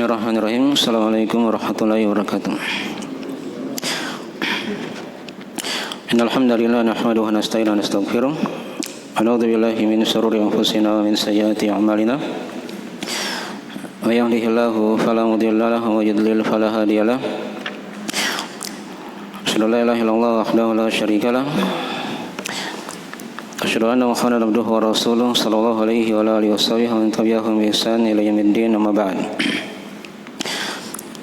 Bismillahirrahmanirrahim. Assalamualaikum warahmatullahi wabarakatuh. Innal hamdalillah nahmaduhu wa nasta'inuhu wa nastaghfiruh. Wa na'udzu billahi min shururi anfusina wa min sayyiati a'malina. May yahdihillahu fala mudilla lahu wa yudlil fala hadiya lahu. Asyhadu an la ilaha illallah wahdahu la syarika lahu. Asyhadu anna Muhammadan abduhu wa rasuluhu sallallahu alaihi wa alihi wasallam wa man tabi'ahum bi ihsan ila yaumiddin amma ba'd.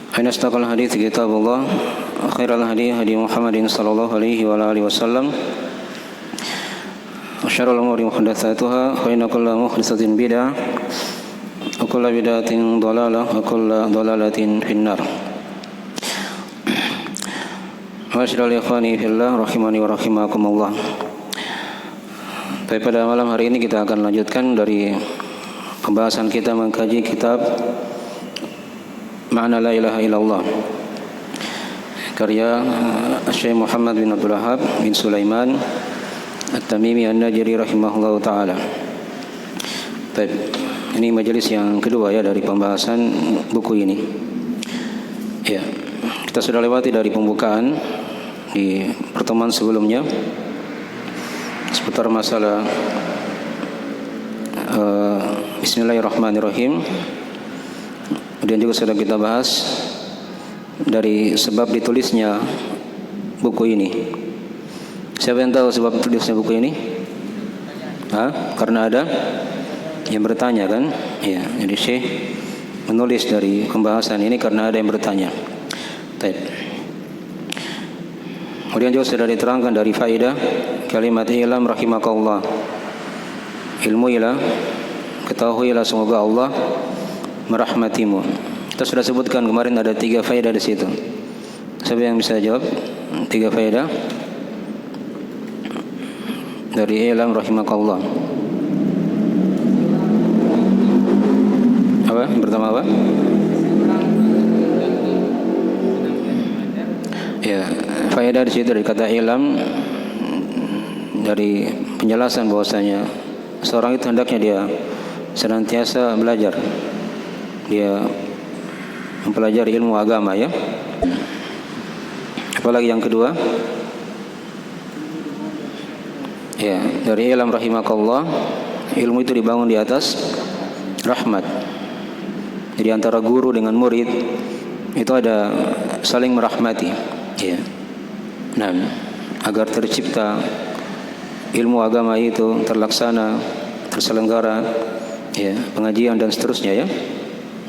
Fa inna asdaqal hadiits kitabullah wa khairal hadi hadi Muhammadin sallallahu alaihi wa alihi wasallam. Wa syarrul umuri muhdatsatuha wa inna kulla muhdatsatin bid'ah wa kullu bid'atin dhalalah wa kullu dhalalatin finnar. Masyaallah ikhwani fillah rahimani wa rahimakumullah. Baik, pada malam hari ini kita akan lanjutkan dari pembahasan kita mengkaji kitab Ma'na la ilaha illallah karya Syekh Muhammad bin Abdul Wahhab bin Sulaiman At-Tamimi An-Najri rahimahullah ta'ala. Baik, ini majelis yang kedua ya dari pembahasan buku ini. Ya, kita sudah lewati dari pembukaan di pertemuan sebelumnya seputar masalah Bismillahirrahmanirrahim. Kemudian juga sudah kita bahas dari sebab ditulisnya buku ini. Siapa yang tahu sebab ditulisnya buku ini? Karena ada yang bertanya kan? Ya, jadi Syekh menulis dari pembahasan ini karena ada yang bertanya. Baik. Kemudian juga sudah diterangkan dari faedah kalimat ilam rahimakallah. Ilmu ilah, ketahuilah semoga Allah merahmatimu. Kita sudah sebutkan kemarin ada 3 faedah di situ. Siapa yang bisa jawab 3 faedah dari ilam rahimakallah? Apa? Yang pertama apa? Ya, faedah di situ dari kata ilam, dari penjelasan bahwasanya seorang itu hendaknya dia senantiasa belajar. Dia mempelajari ilmu agama ya. Apalagi yang kedua? Ya, dari ilam rahimakallah, ilmu itu dibangun di atas rahmat. Jadi antara guru dengan murid itu ada saling merahmati ya. Nah, agar tercipta ilmu agama itu terlaksana, terselenggara ya, pengajian dan seterusnya ya,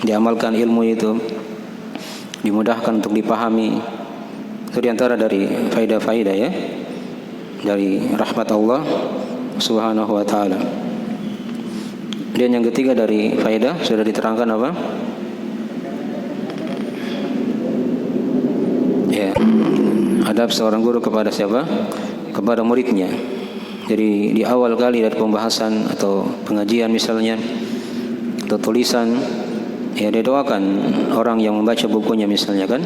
diamalkan ilmu itu, dimudahkan untuk dipahami. Itu diantara dari faedah-faedah ya, dari rahmat Allah subhanahu wa ta'ala. Dan yang ketiga dari faedah sudah diterangkan apa? Ya, adab seorang guru kepada siapa? Kepada muridnya. Jadi di awal kali dari pembahasan atau pengajian misalnya atau tulisan, ya dia doakan orang yang membaca bukunya misalnya kan,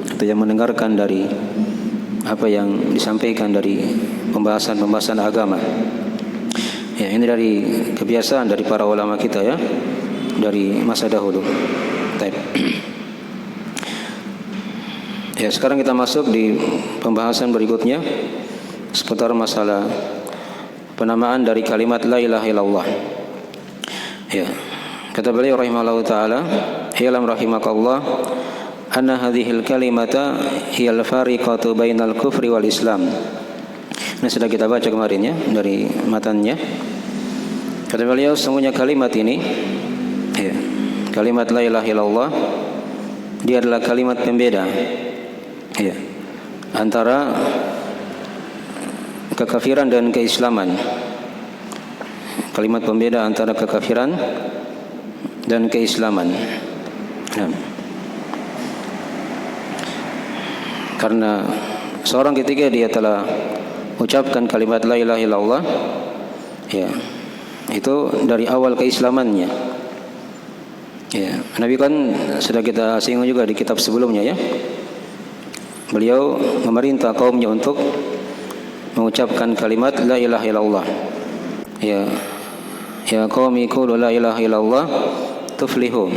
atau yang mendengarkan dari apa yang disampaikan dari pembahasan agama. Ya, ini dari kebiasaan dari para ulama kita ya, dari masa dahulu. Baik. Ya, sekarang kita masuk di pembahasan berikutnya seputar masalah penamaan dari kalimat la ilaha illallah. Ya. Kata beliau rahimahullah ta'ala, "Ilam rahimakallah anna hadhil kalimata hiyal fariqatu bainal kufri wal islam." Ini sudah kita baca kemarin ya dari matannya. Kata beliau, sesungguhnya kalimat ini ya, kalimat la ilaha illallah, dia adalah kalimat pembeda ya, antara kekafiran dan keislaman. Kalimat pembeda antara kekafiran dan keislaman. Nah, karena seorang ketika dia telah ucapkan kalimat la ilaha illallah ya, itu dari awal keislamannya ya. Nabi kan sudah kita singgung juga di kitab sebelumnya ya, beliau memerintah kaumnya untuk mengucapkan kalimat la ilaha illallah ya. Ya qaumi qulu la ilaha illallah tuflihu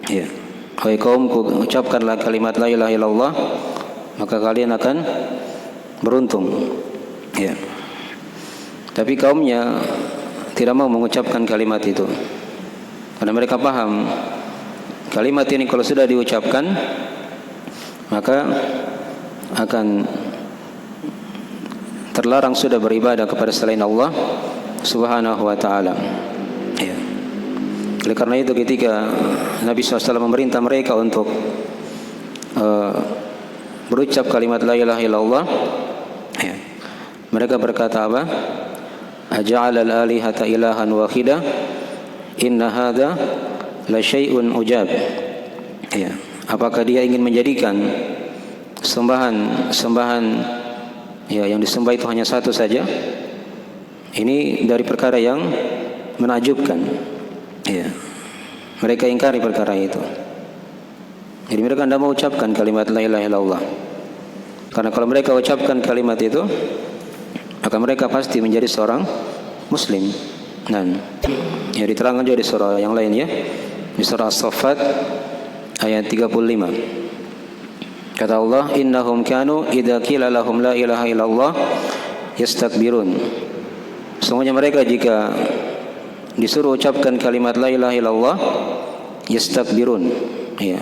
Ya. Wahai kaumku, ucapkanlah kalimat la ilaha illallah, maka kalian akan beruntung. Ya. Tapi kaumnya tidak mau mengucapkan kalimat itu. Karena mereka paham kalimat ini kalau sudah diucapkan maka akan terlarang sudah beribadah kepada selain Allah Subhanahu wa taala. Ya. Oleh karena itu ketika Nabi SAW memerintah mereka untuk berucap kalimat la ilaha illallah, ya, mereka berkata apa? Aja'ala al-alihata ilahan wahida inna hadza la syai'un ujab. Ya, apakah dia ingin menjadikan sembahan ya yang disembah itu hanya satu saja? Ini dari perkara yang menakjubkan. Ya. Mereka ingkari perkara itu. Jadi mereka tidak mau ucapkan kalimat la ilaha illallah. Karena kalau mereka ucapkan kalimat itu, maka mereka pasti menjadi seorang muslim. Dan ya diterangkan juga di surah yang lain ya. Di surah As-Saffat ayat 35. Kata Allah, innahum kanu idza qila lahum la ilaha illallah yastakbirun. Semuanya mereka jika disuruh ucapkan kalimat la ilaha illallah yastakbirun. Ya.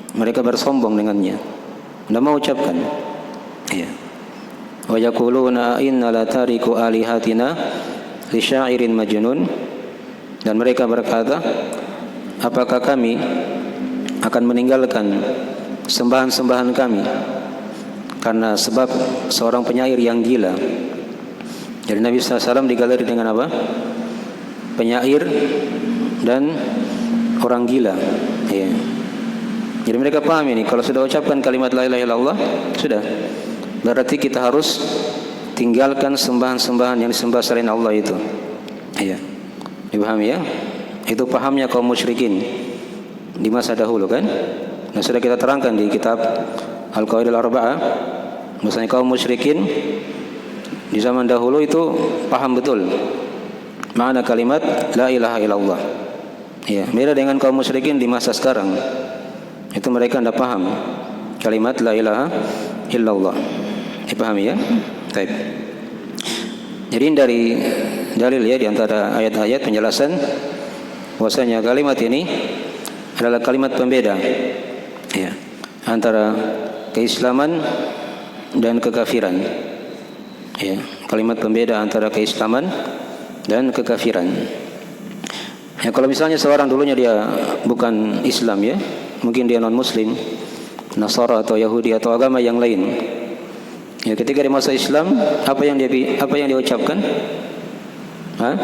Mereka bersombong dengannya. Tidak mau ucapkan. Ya. Wa yaquluna inna la tariku alihatina li syairin majnun. Dan mereka berkata, apakah kami akan meninggalkan sembahan-sembahan kami karena sebab seorang penyair yang gila. Jadi Nabi SAW digaleri dengan apa? Penyair dan orang gila. Ya. Jadi mereka paham ini, kalau sudah ucapkan kalimat la ilaha illallah, sudah. Berarti kita harus tinggalkan sembahan-sembahan yang disembah selain Allah itu. Ya. Dipahami ya? Itu pahamnya kaum musyrikin di masa dahulu kan? Nah, sudah kita terangkan di kitab Al-Qawaidul Arba'ah, misalnya kaum musyrikin di zaman dahulu itu paham betul makna kalimat la ilaha illallah. Ya, beda dengan kaum musyrikin di masa sekarang. Itu mereka tidak paham kalimat la ilaha illallah. Dipahami ya? Baik. Jadi dari dalil ya di antara ayat-ayat penjelasan bahwasanya kalimat ini adalah kalimat pembeda ya antara keislaman dan kekafiran. Ya, kalimat pembeda antara keislaman dan kekafiran. Ya, kalau misalnya seorang dulunya dia bukan Islam ya, mungkin dia non muslim, Nasara atau Yahudi atau agama yang lain. Ya, ketika dia masuk Islam, apa yang dia ucapkan? Hah?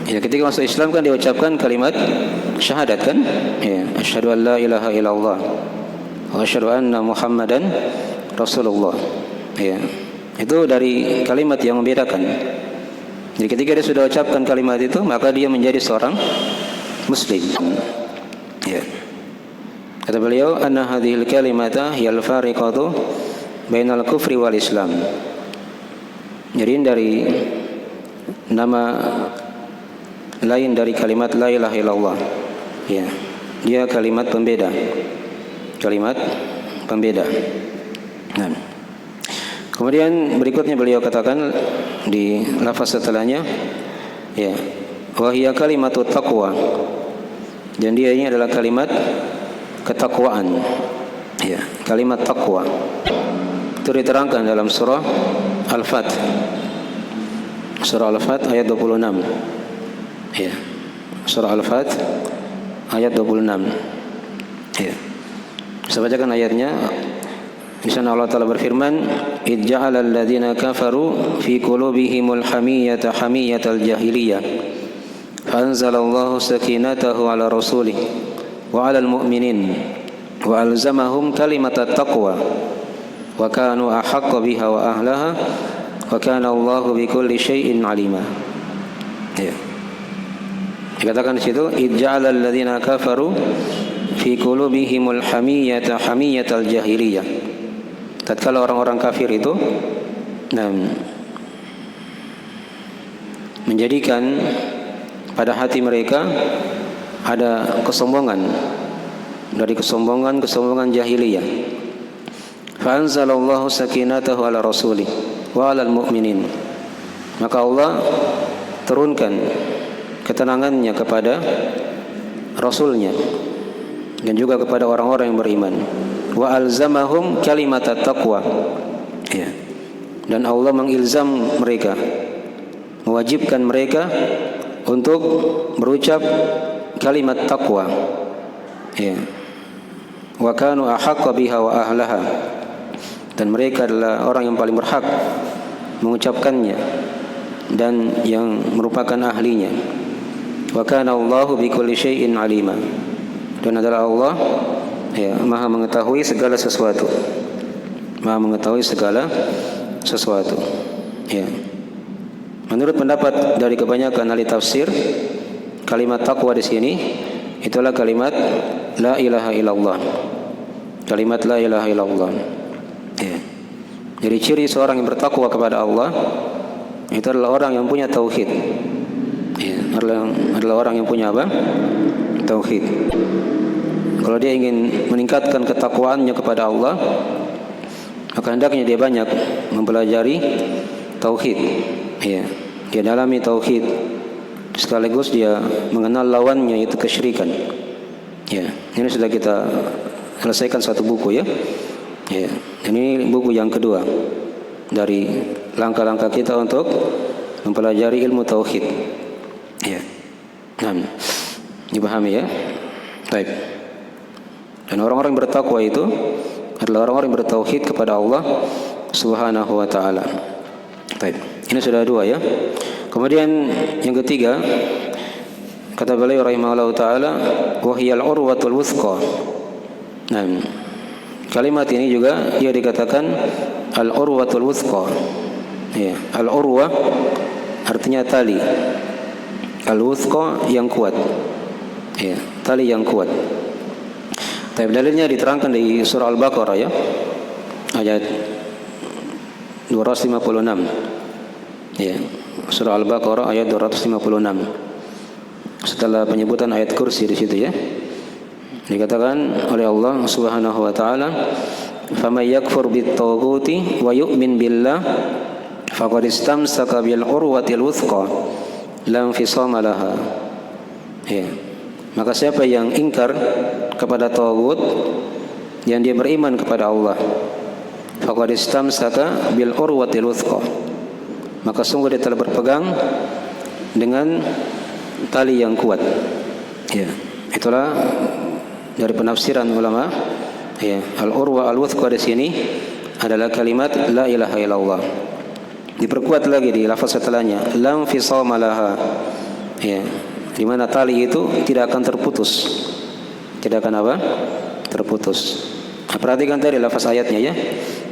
Ya, ketika masuk Islam kan dia ucapkan kalimat syahadat kan? Ya, asyhadu an la ilaha illallah wa asyhadu anna Muhammadan Rasulullah. Ya. Itu dari kalimat yang membedakan. Jadi ketika dia sudah ucapkan kalimat itu, maka dia menjadi seorang muslim. Ya. Kata beliau, anna hadhil kalimata hiyal fariqatu bainal kufri wal Islam. Jadi dari nama lain dari kalimat la ilaha illallah. Ya. Dia kalimat pembeda. Kalimat pembeda. Nah. Kemudian berikutnya beliau katakan di lafaz setelahnya, ya, wa hiya kalimatut taqwa. Dan dia ini adalah kalimat ketakwaan. Ya, kalimat taqwa. Itu diterangkan dalam surah Al-Fat. Surah Al-Fat ayat 26. Ya. Surah Al-Fat ayat 26. Ya. Saya bacakan ayatnya. Di sana Allah Ta'ala berfirman, "Idh ja'ala alladziina kafaru fi qulubihimul hamiyyata hamiyyatal jahiliyah. Fa anzalallahu sakinatahu 'ala rasulih wa 'alal mu'minin wa alzamahum kalimatat taqwa wa kanu ahaqqa biha wa ahlaha wa kana Allahu bikulli syai'in 'alima." Ya. Dikatakan di situ, "Idh ja'ala alladziina kafaru fi qulubihimul hamiyyata hamiyyatal jahiliyah." Tatkala orang-orang kafir itu menjadikan pada hati mereka ada kesombongan, dari kesombongan jahiliyah. Fa anzalallahu sakinatahu ala rasulih wa alal mu'minin. Maka Allah turunkan ketenangannya kepada Rasulnya dan juga kepada orang-orang yang beriman. Wa alzamahum kalimatat taqwa. Ya. Dan Allah mengilzam mereka, mewajibkan mereka untuk berucap kalimat taqwa. Ya. Wa kanu ahaqqa biha wa ahlaha. Dan mereka adalah orang yang paling berhak mengucapkannya dan yang merupakan ahlinya. Wa kana Allahu bikulli syai'in alima. Dan adalah Allah Maha mengetahui segala sesuatu. Maha mengetahui segala sesuatu. Ya. Menurut pendapat dari kebanyakan ahli tafsir, kalimat taqwa di sini itulah kalimat la ilaha illallah. Kalimat la ilaha illallah. Ya. Jadi ciri seorang yang bertakwa kepada Allah itu adalah orang yang punya tauhid. Ya, adalah orang yang punya apa? Tauhid. Kalau dia ingin meningkatkan ketakwaannya kepada Allah, maka hendaknya dia banyak mempelajari tauhid. Ya, dia dalami tauhid, sekaligus dia mengenal lawannya, yaitu kesyirikan. Ya, ini sudah kita selesaikan satu buku ya. Ya, ini buku yang kedua dari langkah-langkah kita untuk mempelajari ilmu tauhid. Ya, nah, dipahami ya. Baik. Dan orang-orang yang bertakwa itu adalah orang-orang yang bertauhid kepada Allah Subhanahu wa taala. Baik. Ini sudah dua ya. Kemudian yang ketiga, kata beliau rahimahullahu taala, wa hiyal urwatul wuthqa. Nah, kalimat ini juga ia dikatakan al-urwatul wuthqa. Ya, al-urwa artinya tali. Al-wuthqa yang kuat. Ya, tali yang kuat. Tapi dalilnya diterangkan di surah Al-Baqarah ya, ayat 256. Ya, surah Al-Baqarah ayat 256. Setelah penyebutan ayat kursi di situ ya, dikatakan oleh Allah Subhanahu wa taala, "Faman yakfur bit-taghuti wa yu'min billah faqad istamsaka bil urwatil wuthqa la infisama laha." Ya. Maka siapa yang ingkar kepada taghut yang dia beriman kepada Allah, faqad istamsaka bil urwatil wuthqa, maka sungguh dia telah berpegang dengan tali yang kuat. Ya, itulah dari penafsiran ulama. Ya, al-urwa al-wuthqa di sini adalah kalimat la ilaha illallah. Diperkuat lagi di lafaz setelahnya, lam fisama laha. Ya, di mana tali itu tidak akan terputus. Tidak akan apa? Terputus. Nah, perhatikan tadi lafaz ayatnya ya.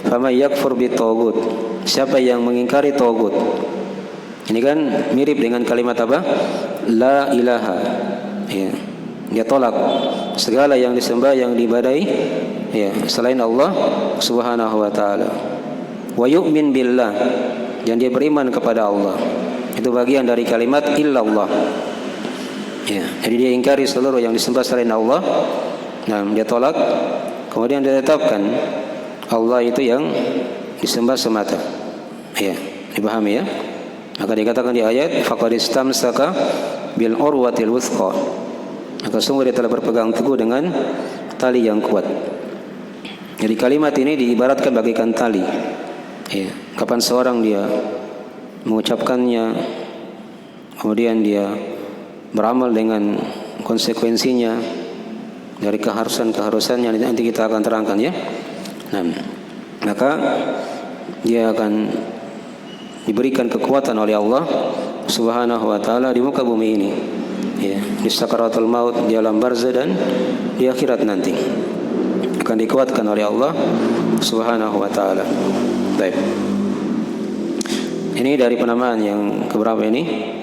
Faman yakfur bit-taghut. Siapa yang mengingkari taghut. Ini kan mirip dengan kalimat apa? La ilaha. Ya. Dia tolak segala yang disembah, yang diibadahi ya selain Allah Subhanahu wa taala. Wa yu'min billah. Dan dia beriman kepada Allah. Itu bagian dari kalimat illallah. Ya, jadi dia ingkari seluruh yang disembah selain Allah. Nah, dia tolak. Kemudian dia tetapkan Allah itu yang disembah semata. Ya, dipahami ya? Maka dikatakan di ayat faqad istamsaka bil urwatil wuthqa. Maka sungguh dia telah berpegang teguh dengan tali yang kuat. Jadi kalimat ini diibaratkan bagaikan tali. Ya, kapan seorang dia mengucapkannya, kemudian dia beramal dengan konsekuensinya dari keharusan-keharusannya, nanti kita akan terangkan ya. Nah, maka dia akan diberikan kekuatan oleh Allah Subhanahu wa taala di muka bumi ini. Ya, di sakaratul maut, di alam barzah dan di akhirat nanti akan dikuatkan oleh Allah Subhanahu wa taala. Baik. Ini dari penamaan yang keberapa ini?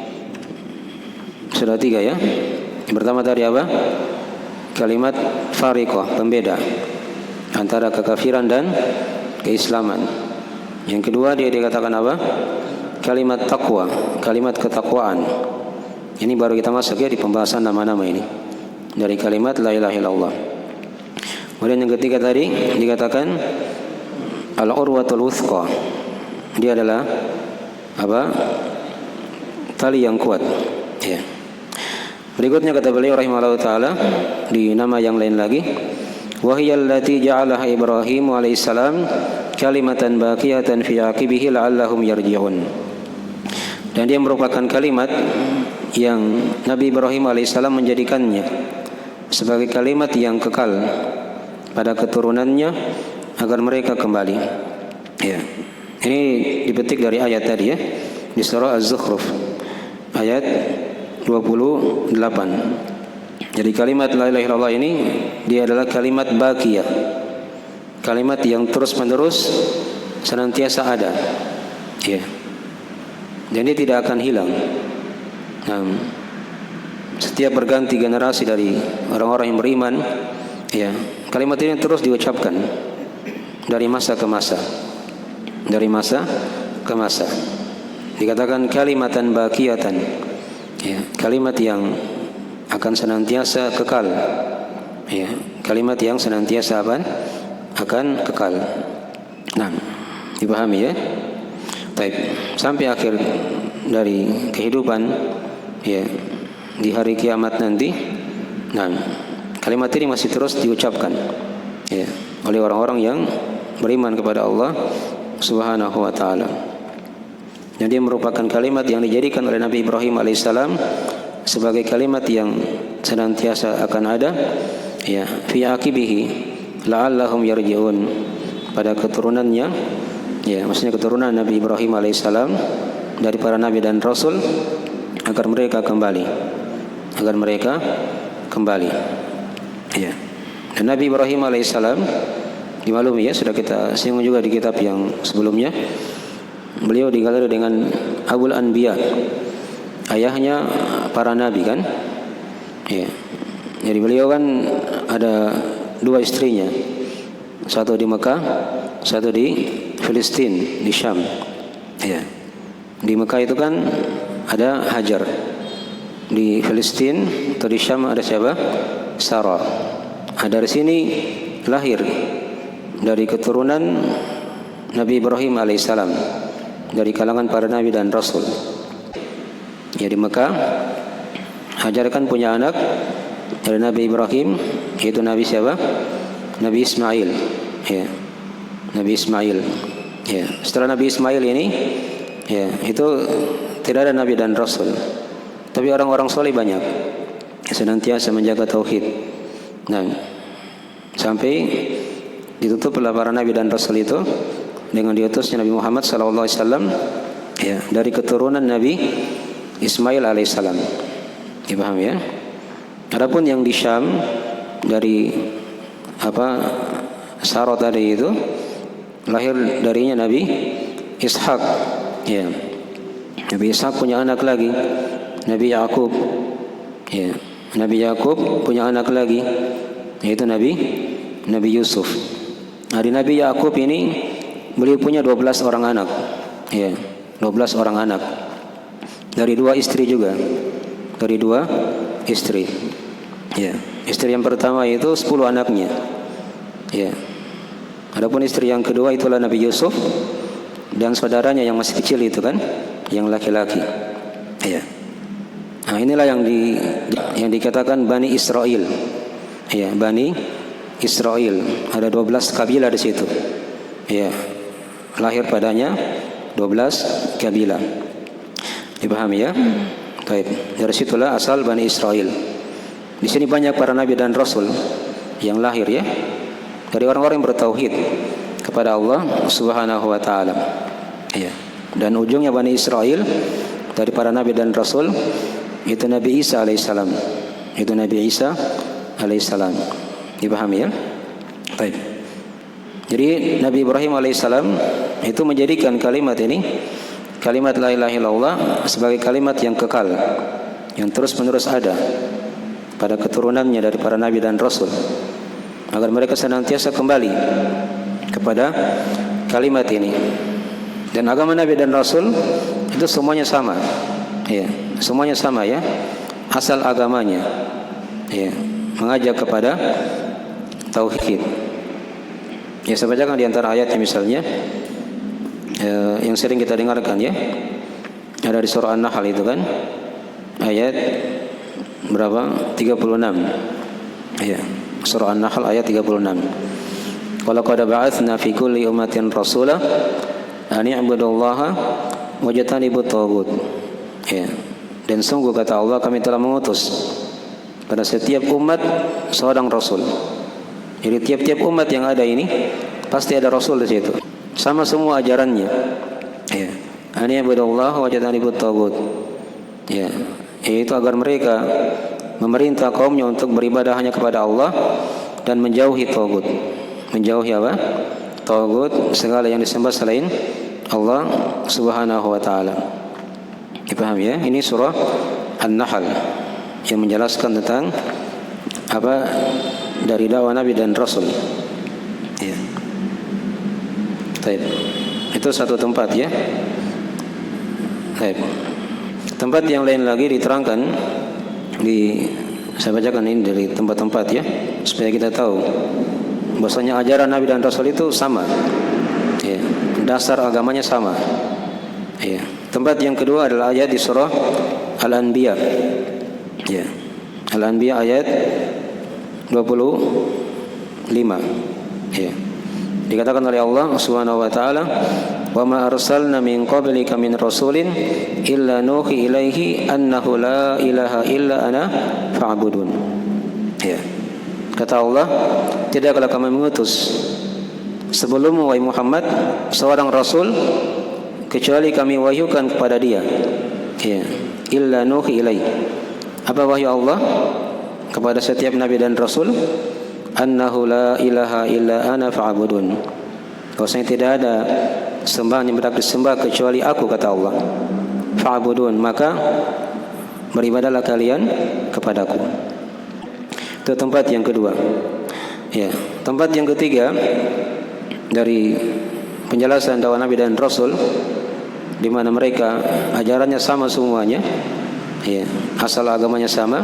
Sudah 3 ya. Yang pertama tadi apa? Kalimat fariqah, pembeda antara kekafiran dan keislaman. Yang kedua dia dikatakan apa? Kalimat taqwa, kalimat ketakwaan. Ini baru kita masuk ya di pembahasan nama-nama ini. dari kalimat la ilaha illallah. Kemudian yang ketiga tadi dikatakan al-urwatul wuthqa. Dia adalah apa? Tali yang kuat. Ya. Berikutnya kata beliau rahimahullah taala di nama yang lain lagi, wa hiya allati ja'alaha Ibrahim alaihissalam kalimatan baqiyatan fi aqibihi la'allahum yarji'un. Dan dia merupakan kalimat yang Nabi Ibrahim alaihissalam menjadikannya sebagai kalimat yang kekal pada keturunannya agar mereka kembali. Ya. Ini dipetik dari ayat tadi ya, di surah Az-Zukhruf ayat 28. Jadi kalimat la ilaha illallah ini dia adalah kalimat baqiyah, kalimat yang terus-menerus senantiasa ada. Ya. Dan ini tidak akan hilang. Setiap berganti generasi dari orang-orang yang beriman, ya, kalimat ini terus diucapkan dari masa ke masa, dari masa ke masa. Dikatakan kalimatan baqiyatan, ya, kalimat yang akan senantiasa kekal, ya, kalimat yang senantiasa akan kekal. Nah, dipahami ya. Baik, sampai akhir dari kehidupan, ya, di hari kiamat nanti. Nah, kalimat ini masih terus diucapkan, ya, oleh orang-orang yang beriman kepada Allah Subhanahu wa taala. Dan dia merupakan kalimat yang dijadikan oleh Nabi Ibrahim alaihissalam sebagai kalimat yang senantiasa akan ada, ya, fi aqibihi la'allahum yarji'un, pada keturunannya, ya, maksudnya keturunan Nabi Ibrahim alaihissalam dari para nabi dan rasul, agar mereka kembali, ya. Dan Nabi Ibrahim alaihissalam dimaklumi ya, sudah kita singgung juga di kitab yang sebelumnya, beliau digelar dengan Abul Anbiya, ayahnya para nabi kan, ya. Jadi beliau kan ada dua istrinya, satu di Mekah, satu di Filistin, di Syam, ya. Di Mekah itu kan ada Hajar, di Filistin atau di Syam ada siapa? Sarah. Dari sini lahir dari keturunan Nabi Ibrahim alaihissalam dari kalangan para nabi dan rasul. Ya, di Mekah Hajar kan punya anak dari Nabi Ibrahim, yaitu Nabi siapa? Nabi Ismail, ya. Nabi Ismail, ya. Setelah Nabi Ismail ini, ya, itu tidak ada nabi dan rasul, tapi orang-orang soleh banyak senantiasa menjaga tauhid. Nah, sampai ditutup oleh para nabi dan rasul itu dengan diutusnya Nabi Muhammad SAW, ya, dari keturunan Nabi Ismail alaihissalam. Dipahami ya? Adapun yang di Syam dari Sarah tadi itu lahir darinya Nabi Ishak, ya. Nabi Ishak punya anak lagi, Nabi Yakub, ya. Nabi Yakub punya anak lagi, yaitu Nabi Yusuf. Dari Nabi Yakub ini beliau punya 12 orang anak, ya, 12 orang anak dari dua istri juga, dari dua istri, ya. Istri yang pertama itu 10 anaknya, ya. Adapun istri yang kedua itulah Nabi Yusuf dan saudaranya yang masih kecil itu kan, yang laki-laki, ya. Nah, inilah yang dikatakan Bani Israel, ya, Bani Israel. Ada 12 kabilah di situ, ya. Lahir padanya 12 kabilah. Dipahami ya? Baik. Dari situlah asal Bani Israel. Di sini banyak para nabi dan rasul yang lahir ya, dari orang-orang yang bertauhid kepada Allah Subhanahu wa taala. Ya. Dan ujungnya Bani Israel dari para nabi dan rasul itu Nabi Isa alaihissalam. Itu Nabi Isa alaihissalam. Dipahami ya? Baik. Jadi Nabi Ibrahim alaihissalam itu menjadikan kalimat ini, kalimat la ilaha illallah, sebagai kalimat yang kekal, yang terus-menerus ada pada keturunannya dari para nabi dan rasul, agar mereka senantiasa kembali kepada kalimat ini. Dan agama nabi dan rasul itu semuanya sama, ya, semuanya sama ya, asal agamanya, ya, mengajak kepada tauhid. Ya, saya bacakan di antara ayatnya misalnya yang sering kita dengarkan ya. Ada di surah An-Nahl itu kan. Ayat berapa? 36. Ya, surah An-Nahl ayat 36. Walaqad ba'atsna fi kulli ummatin rasula an i'budullaha wajtanibut taghut. Ya. Dan sungguh kata Allah, kami telah mengutus pada setiap umat seorang rasul. Jadi tiap-tiap umat yang ada ini pasti ada rasul di situ. Sama semua ajarannya. Ya. An i'budullaha wajtanibut taghut. Ya. Yaitu agar mereka memerintah kaumnya untuk beribadah hanya kepada Allah dan menjauhi taghut. Menjauhi apa? Taghut, segala yang disembah selain Allah Subhanahu wa taala. Dipaham ya? Ini surah An-Nahl yang menjelaskan tentang apa dari dakwah Nabi dan Rasul. Ya. Baik. Itu satu tempat ya. Baik. Tempat yang lain lagi diterangkan saya bacakan ini dari tempat-tempat ya, supaya kita tahu bahwasanya ajaran Nabi dan Rasul itu sama. Ya, dasar agamanya sama. Ya. Tempat yang kedua adalah ayat di surah Al-Anbiya. Ya. Al-Anbiya ayat 25. Ya. Dikatakan oleh Allah Subhanahu wa taala, "Wa ma arsalna min qablika min rasulin illa nuhi ilaihi annahu la ilaha illa ana fa'budun." Ya. Kata Allah, tidaklah kami mengutus sebelummu wahai Muhammad seorang rasul kecuali kami wahyukan kepada dia. Ya, illa nuhi ilaihi. Apa wahyu Allah kepada setiap nabi dan rasul? Annahu la ilaha illa ana fa'budun. Bahwasanya tidak ada sembahan yang berhak disembah kecuali aku, kata Allah. Fa'budun, maka beribadahlah kalian kepadaku. Itu tempat yang kedua. Ya, tempat yang ketiga dari penjelasan dakwah Nabi dan Rasul, di mana mereka ajarannya sama semuanya, ya, asal agamanya sama.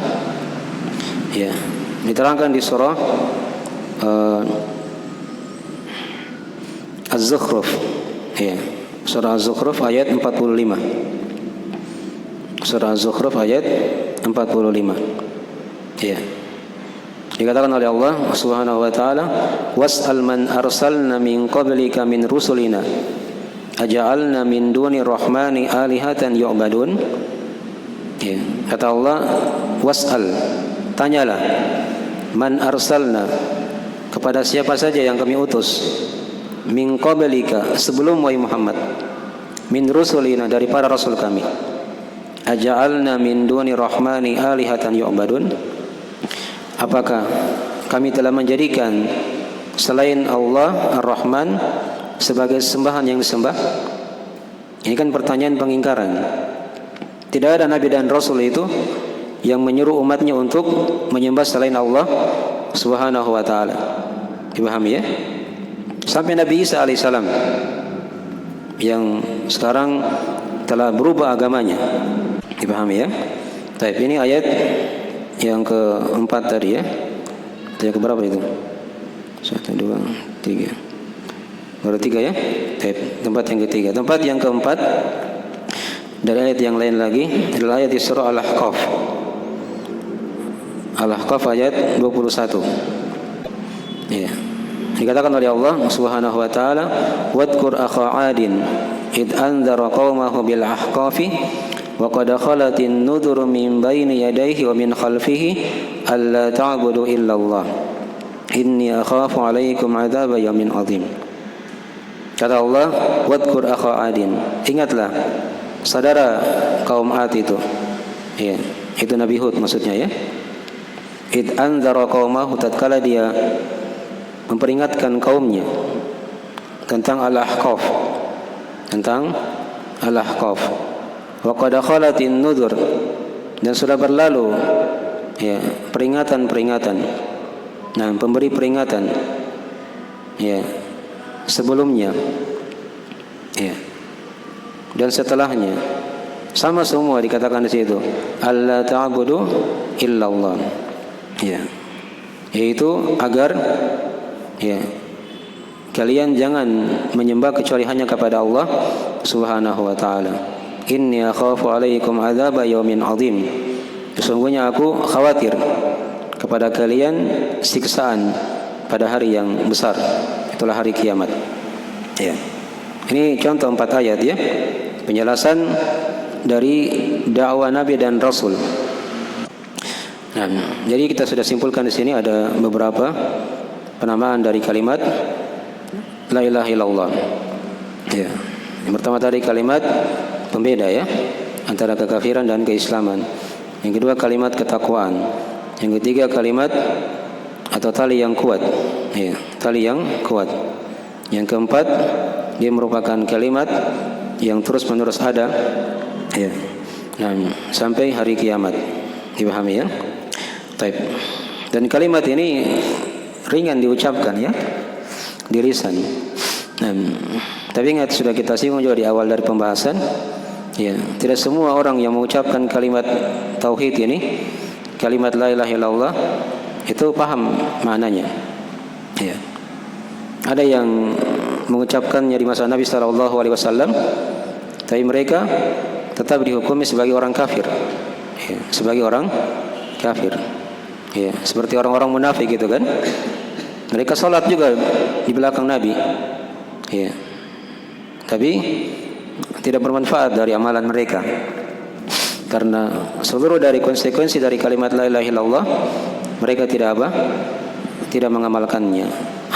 Ya, diterangkan di surah Az-Zukhruf. Ya, surah Az-Zukhruf ayat 45. Surah Az-Zukhruf ayat 45. Ya. Dikatakan oleh Allah Subhanahu wa taala, "Was'al man arsalna min qablika min rusulina aja'alna min duni rahmani alihatan yu'badun." Ya, kata Allah, was'al, tanyalah, man arsalna, kepada siapa saja yang kami utus, min qablika, sebelum wahai Muhammad, min rusulina, dari para rasul kami, aja'alna min duni rahmani alihatan yu'badun, apakah kami telah menjadikan selain Allah Ar-Rahman sebagai sembahan yang disembah? Ini kan pertanyaan pengingkaran. Tidak ada nabi dan rasul itu yang menyuruh umatnya untuk menyembah selain Allah Subhanahu wa taala. Dipahami ya? Sampai Nabi Isa alaihissalam yang sekarang telah berubah agamanya. Dipahami ya? Baik, ini ayat yang keempat tadi ya. Yang keberapa itu? 1, 2, 3. Baru 3 ya? Baik, tempat yang ketiga. Tempat yang keempat dari ayat yang lain lagi adalah ayat di surah Al-Ahqaf. Al-Ahqaf ayat 21. Ya. Dikatakan oleh Allah Subhanahu wa taala, "Wadhkur akha 'adin id anzara qaumahu bil ahqafi wa qad khalatin nudhur min baini yadayhi wa min khalfihi alla ta'budu illa Allah. Inni akhafu 'alaikum 'adzaba yaumin 'adzim." Kata Allah, "Wadhkur akha 'adin." Ingatlah saudara kaum Ad itu. Ya, itu Nabi Hud maksudnya ya. Id anzara qaumahu, tatkala dia memperingatkan kaumnya tentang Al-Ahqaf, tentang Al-Ahqaf. Wa qad khalatin nudhur, dan sudah berlalu ya peringatan-peringatan. Nah, pemberi peringatan ya sebelumnya ya dan setelahnya, sama semua dikatakan di situ, alla ta'budu illallah. Ya. yaitu agar ya kalian jangan menyembah kecuali hanya kepada Allah Subhanahu wa taala. Inni akhafu 'alaikum 'adzaba yaumin 'adzim. Sesungguhnya aku khawatir kepada kalian siksaan pada hari yang besar, itulah hari kiamat. Ya. Ini contoh 4 ayat ya. Penjelasan dari dakwah Nabi dan Rasul. Nah, jadi kita sudah simpulkan di sini ada beberapa penamaan dari kalimat la ilaha illallah. Ya. Yang pertama tadi kalimat pembeda ya antara kekafiran dan keislaman. Yang kedua kalimat ketakwaan. Yang ketiga kalimat atau tali yang kuat. Ya, tali yang kuat. Yang keempat dia merupakan kalimat yang terus-menerus ada ya. Nah, sampai hari kiamat. Dipahami ya? Baik. Dan kalimat ini ringan diucapkan ya di lisan. Nah, tapi ingat sudah kita singgung juga di awal dari pembahasan ya, tidak semua orang yang mengucapkan kalimat tauhid ini, kalimat la ilaha illallah itu paham maknanya ya. Ada yang mengucapkannya di masa Nabi sallallahu alaihi wasallam, tapi mereka tetap dihukumi sebagai orang kafir ya, sebagai orang kafir ya, seperti orang-orang munafik gitu kan. Mereka salat juga di belakang Nabi ya, tapi tidak bermanfaat dari amalan mereka, karena seluruh dari konsekuensi dari kalimat la ilaha illallah mereka tidak apa? Tidak mengamalkannya,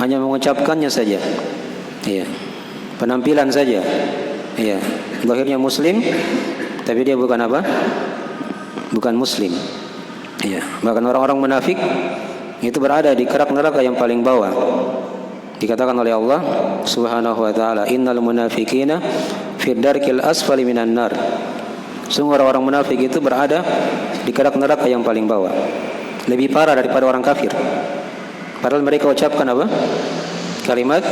hanya mengucapkannya saja. Iya. Penampilan saja. Iya. Lahirnya muslim tapi dia bukan apa? Bukan muslim. Iya. Bahkan orang-orang munafik itu berada di kerak neraka yang paling bawah. Dikatakan oleh Allah Subhanahu wa taala, innal munafiqina fi darkil asfali minan nar. Sungguh orang-orang munafik itu berada di kerak neraka yang paling bawah. Lebih parah daripada orang kafir. Padahal mereka ucapkan apa? Kalimat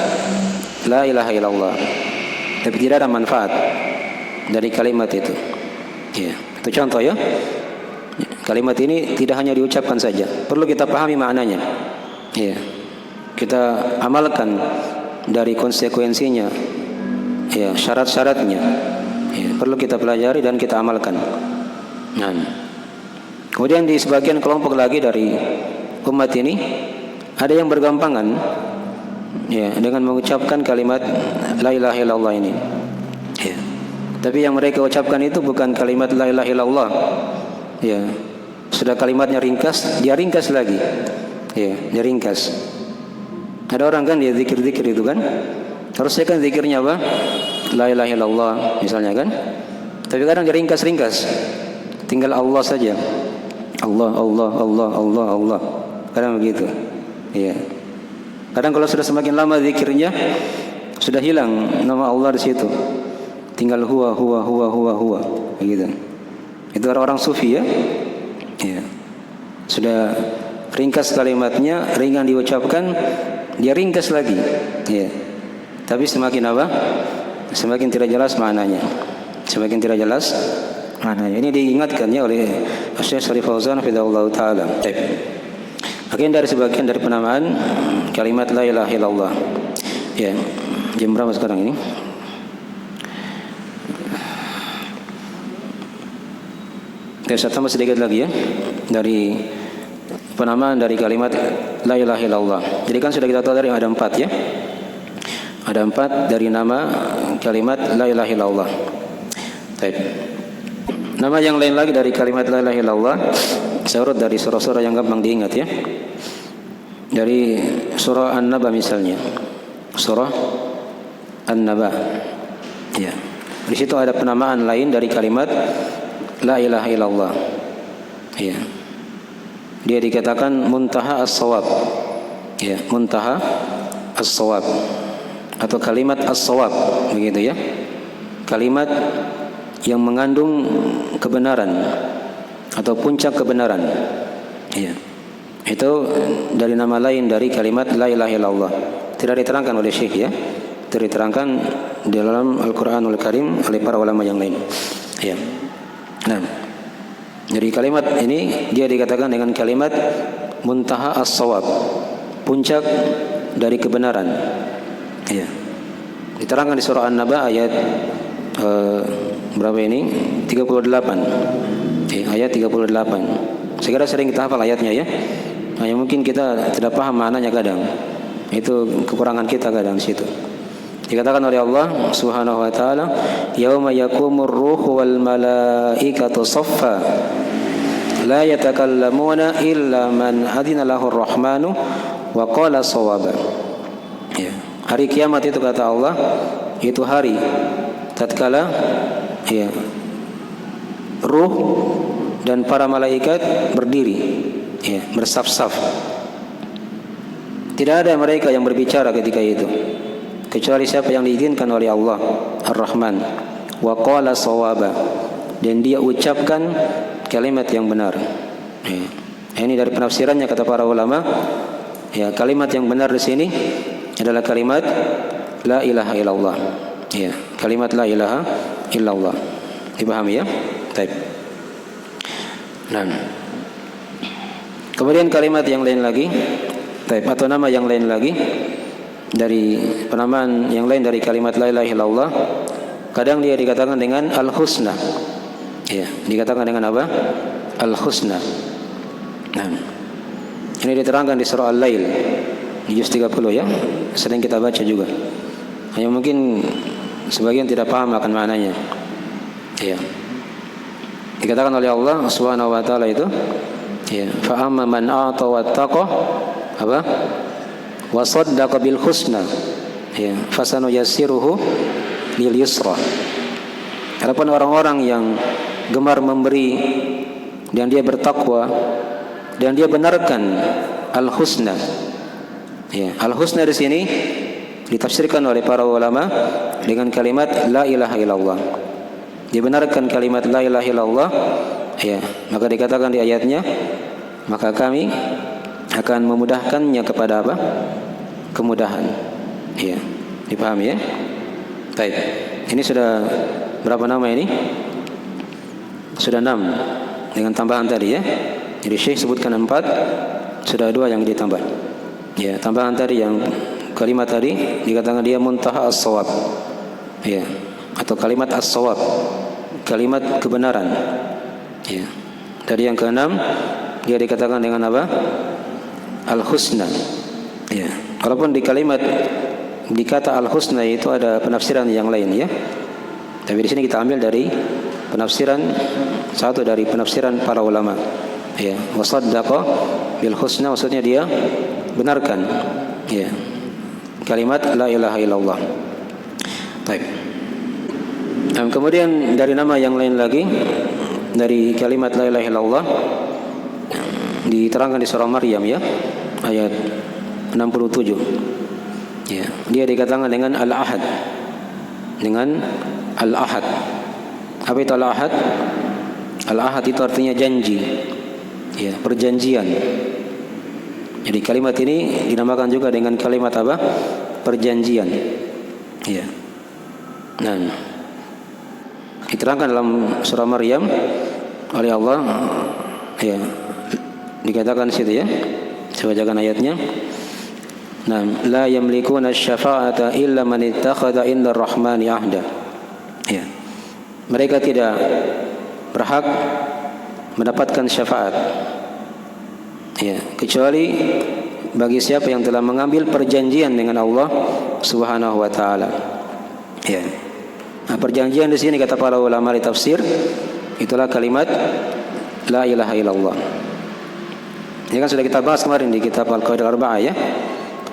la ilaha illallah. Tapi tidak ada manfaat dari kalimat itu. Ya, itu contoh ya. Kalimat ini tidak hanya diucapkan saja, perlu kita pahami maknanya. Ya. Kita amalkan dari konsekuensinya. Ya, syarat-syaratnya. Ya, perlu kita pelajari dan kita amalkan. Nah. Kemudian di sebagian kelompok lagi dari umat ini ada yang bergampangan ya dengan mengucapkan kalimat la ilaha illallah ini. Ya. Tapi yang mereka ucapkan itu bukan kalimat la ilaha illallah. Ya. Sudah kalimatnya ringkas, dia ringkas lagi. Ya, dia ringkas. Ada orang kan dia zikir-zikir itu kan. Harusnya kan zikirnya apa? La ilaha illallah misalnya kan. Tapi kadang dia ringkas-ringkas. Tinggal Allah saja. Allah, Allah, Allah, Allah, Allah. Kadang begitu. Iya. Kadang kalau sudah semakin lama zikirnya, sudah hilang nama Allah di situ. Tinggal huwa, huwa, huwa, huwa, huwa. Begitu. Itu orang-orang sufi ya. Iya. Sudah ringkas kalimatnya, ringan diucapkan, dia ringkas lagi. Iya. Tapi semakin apa? Semakin tidak jelas maknanya. Semakin tidak jelas maknanya. Ini diingatkannya oleh Syekh Shalih Fauzan hafizahullah taala. Bagian dari sebagian dari penamaan kalimat la ilaha illallah. Ya, jam berapa sekarang ini? Saya tambah sedikit lagi ya dari penamaan dari kalimat la ilaha illallah. Jadi kan sudah kita tahu dari ada 4 ya. Ada 4 dari nama kalimat la ilaha illallah. Baik. Nama yang lain lagi dari kalimat la ilaha illallah, saya urut dari surah-surah yang gampang diingat ya. Dari surah An-Naba misalnya. Surah An-Naba. Ya. Di situ ada penamaan lain dari kalimat la ilaha illallah. Ya. Dia dikatakan muntaha as-shawab. Ya, muntaha as-shawab atau kalimat as-shawab begitu ya. Kalimat yang mengandung kebenaran atau puncak kebenaran. Ya. Itu dari nama lain dari kalimat la ilaha illallah. Tidak diterangkan oleh Syekh ya. Diterangkan di dalam Al-Qur'anul Karim oleh para ulama yang lain. Ya. Nah, dari kalimat ini dia dikatakan dengan kalimat muntaha as-shawab, puncak dari kebenaran. Ya. Diterangkan di surah An-Naba ayat berapa ini? 38. Ya, ayat 38. Segera sering kita hafal ayatnya ya. Hanya mungkin kita tidak paham maknanya kadang. Itu kekurangan kita kadang di situ. Dikatakan oleh Allah Subhanahu wa taala, "Yauma yaqumur ruhu wal malaikatu shaffa, la yatakallamuna illa man adina lahu ar-rahmanu wa qala shawaba." Ya. Hari kiamat itu kata Allah, itu hari tatkala ya ruh dan para malaikat berdiri ya, bersaf-saf. Tidak ada mereka yang berbicara ketika itu kecuali siapa yang diizinkan oleh Allah Ar-Rahman, wa qala shawaba, dan dia ucapkan kalimat yang benar. Ya. Ini dari penafsirannya kata para ulama, ya, kalimat yang benar di sini adalah kalimat la ilaha illallah. Ya, kalimat la ilaha illallah. Dipahami ya? Baik. Nah. Kemudian kalimat yang lain lagi, baik, atau nama yang lain lagi dari penamaan yang lain dari kalimat la ilaha illallah, kadang dia dikatakan dengan al-husna. Ya, dikatakan dengan apa? Al-husna. Nah, ini diterangkan di surah Al-Lail di juz 30 ya. Sering kita baca juga. Hanya mungkin sebagian tidak paham akan maknanya. Ya. Dikatakan oleh Allah Subhanahu wa taala itu, ya, fa amma man a'ta wattaqa apa? Wa saddaqa bil husna. Ya, fasanuyassiruhu lil yusra. Adapun orang-orang yang gemar memberi dan dia bertakwa dan dia benarkan al-husna. Ya, al-husna di sini ditafsirkan oleh para ulama dengan kalimat la ilaha illallah. Dibenarkan kalimat la ilaha illallah, ya, maka dikatakan di ayatnya, maka kami akan memudahkannya kepada apa? Kemudahan. Ya, dipahami ya? Baik. Ini sudah berapa nama ini? Sudah 6 dengan tambahan tadi ya. Jadi Syekh sebutkan 4, sudah 2 yang ditambah. Ya, tambahan tadi yang kalimat tadi dikatakan dia muntaha as-shawab. Ya, atau kalimat as-shawab, kalimat kebenaran. Ya. Dari yang ke-6 dia dikatakan dengan apa? Al-husna. Ya. Walaupun di kalimat di kata al-husna itu ada penafsiran yang lain ya. Tapi di sini kita ambil dari penafsiran satu dari penafsiran para ulama. Ya, wasaddaqa bil husna, maksudnya dia benarkan ya kalimat la ilaha illallah. Baik. Kemudian dari nama yang lain lagi dari kalimat la ilaha illallah diterangkan di surah Maryam ya, ayat 67. Ya, dia dikatakan dengan al-ahad. Dengan al-ahad. Apa itu al-ahad? Al-ahad itu artinya janji. Ya, perjanjian. Jadi kalimat ini dinamakan juga dengan kalimat apa? Perjanjian. Ya. Nah, diterangkan dalam surah Maryam oleh Allah, ya, dikatakan di situ ya. Coba bacakan ayatnya. Nah, la yamlikuna asy-syafa'ata illa man ittakhadha inda ar-rahmani ahda. Ya. Mereka tidak berhak mendapatkan syafaat, ya, kecuali bagi siapa yang telah mengambil perjanjian dengan Allah Subhanahu wa taala. Ya. Nah, perjanjian di sini kata para ulama di tafsir itulah kalimat la ilaha illallah. Ini kan sudah kita bahas kemarin di kitab Al-Qawaidul Arba'ah ya.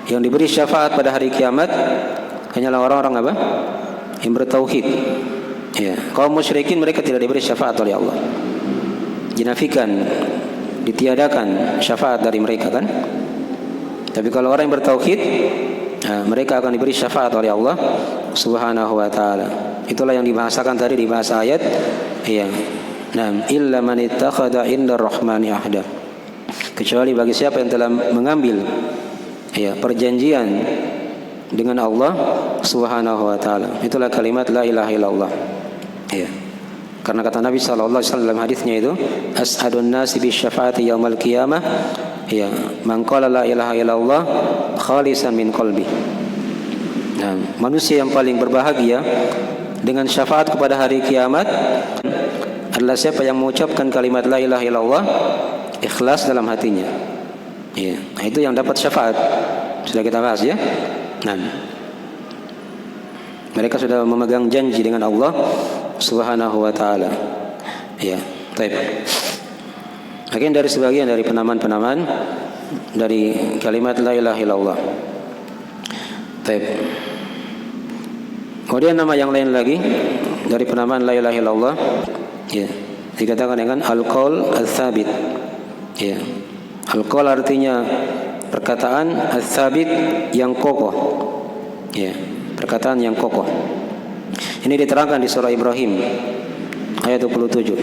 Yang diberi syafaat pada hari kiamat hanyalah orang-orang apa? Yang bertauhid. Ya, kaum musyrikin mereka tidak diberi syafaat oleh Allah. Dinafikan, ditiadakan syafaat dari mereka kan. Tapi kalau orang yang bertauhid, mereka akan diberi syafaat oleh Allah Subhanahu wa taala. Itulah yang dibahasakan tadi di bahasa ayat. Ya. Nam illa man ittakhadha inda ar-rahmani ahda. Kecuali bagi siapa yang telah mengambil ya perjanjian dengan Allah Subhanahu wa taala. Itulah kalimat la ilaha illallah. Ya. Karena kata Nabi sallallahu alaihi wasallam dalam hadisnya itu, as'adun nasi bi syafaati yaumal qiyamah Ya, man qala la ilaha illallah khalisan min qalbi. Nah, manusia yang paling berbahagia dengan syafaat kepada hari kiamat adalah siapa yang mengucapkan kalimat la ilaha illallah ikhlas dalam hatinya. Ya, nah itu yang dapat syafaat. Sudah kita bahas ya. Nah, mereka sudah memegang janji dengan Allah Subhanahu wa taala. Ya, baik. Akhirnya dari sebagian dari penamaan-penamaan dari kalimat la ilaha illallah. Baik. Kemudian nama yang lain lagi dari penamaan la ilaha illallah, ya, dikatakan dengan al-qaul ats-tsabit. Ya. Al-qaul artinya perkataan, ats-tsabit yang kokoh. Ya, perkataan yang kokoh. Ini diterangkan di surah Ibrahim ayat 27.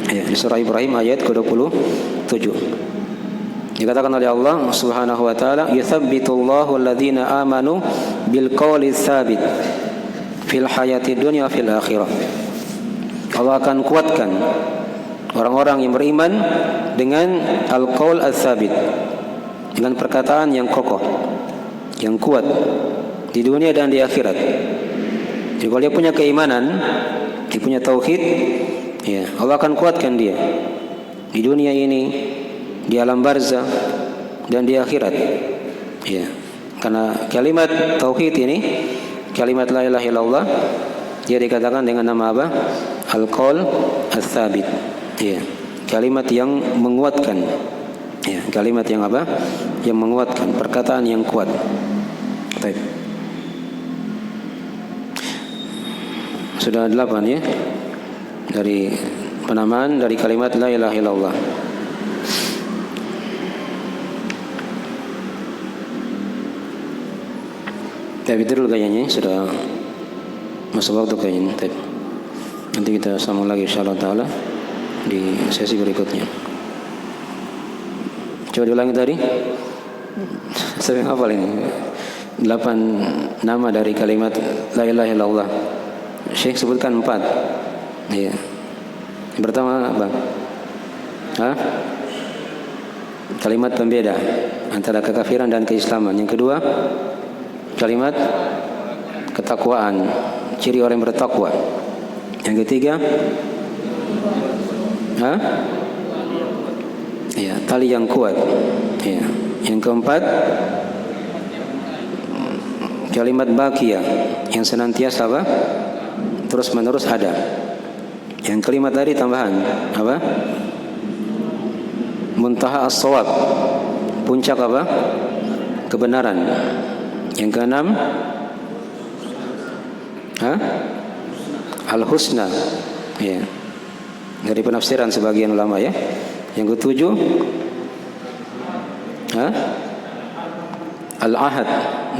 Ya, di surah Ibrahim ayat ke-27. Dikatakan oleh Allah Subhanahu wa taala, "Yutsabbitullahu alladhina amanu bil qawli tsabit fil hayati dunya fil akhirah." Allah akan kuatkan orang-orang yang beriman dengan al-qaul ats-tsabit, dengan perkataan yang kokoh, yang kuat di dunia dan di akhirat. Jadi kalau dia punya keimanan, dia punya tauhid, ya, Allah akan kuatkan dia di dunia ini, di alam barzah dan di akhirat. Ya, karena kalimat tauhid ini, kalimat la ilaha illallah, dia dikatakan dengan nama apa? Al-qaul ats-tsabit. Ya, kalimat yang menguatkan. Ya, kalimat yang apa? Yang menguatkan, perkataan yang kuat. Baik. Sudah 8 ya dari penamaan dari kalimat la ilaha illallah. Tapi itu dulu kayaknya sudah masuk waktu kayaknya. Nanti kita sambung lagi insyaallah taala di sesi berikutnya. Coba diulangi tadi. Saya hafal ini 8 nama dari kalimat la ilaha illallah. Syekh sebutkan 4. Iya. Yang pertama apa? Kalimat pembeda antara kekafiran dan keislaman. Yang kedua, kalimat ketakwaan, ciri orang yang bertakwa. Yang ketiga, ya, tali yang kuat. Ya. Yang keempat, kalimat baqiyah yang senantiasa apa? Terus menerus ada. Yang kelima tadi tambahan apa? Muntaha as-shawab, puncak apa? Kebenaran. Yang keenam, al-husna, ya, dari penafsiran sebagian ulama ya. Yang ketujuh, al-ahad,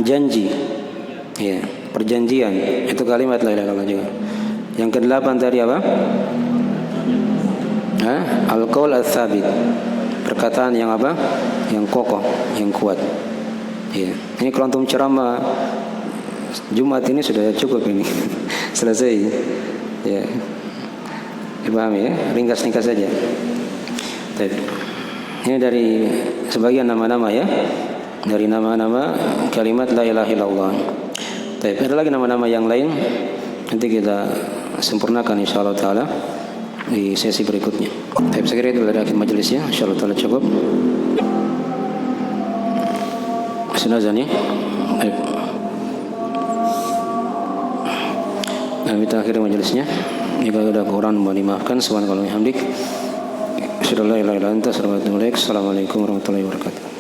janji, ya, perjanjian. Itu kalimat la ilaha illallah juga. Yang kedelapan tadi apa? Al-qaul ats-tsabit, perkataan yang apa? Yang kokoh, yang kuat. Ya. Ini kalau antum ceramah Jumat ini sudah cukup ini. Selesai. Ya. Dipahami ya? Ringkas-ringkas saja. Baik. Ini dari sebagian nama-nama ya. Dari nama-nama kalimat la ilaha illallah. Baik, ada lagi nama-nama yang lain. Nanti kita sempurnakan insyaallah taala di sesi berikutnya. Baik, saya kira itu dari akhir majelis ya. Insyaallah taala cukup. Sunazan ya. Baik. Nah, kita akhiri majelisnya. Jika ada kurang mohon dimaafkan. Subhanallah wa bihamdik. Asyhadu an la ilaha illa anta astaghfiruka wa atubu ilaik. Assalamualaikum warahmatullahi wabarakatuh.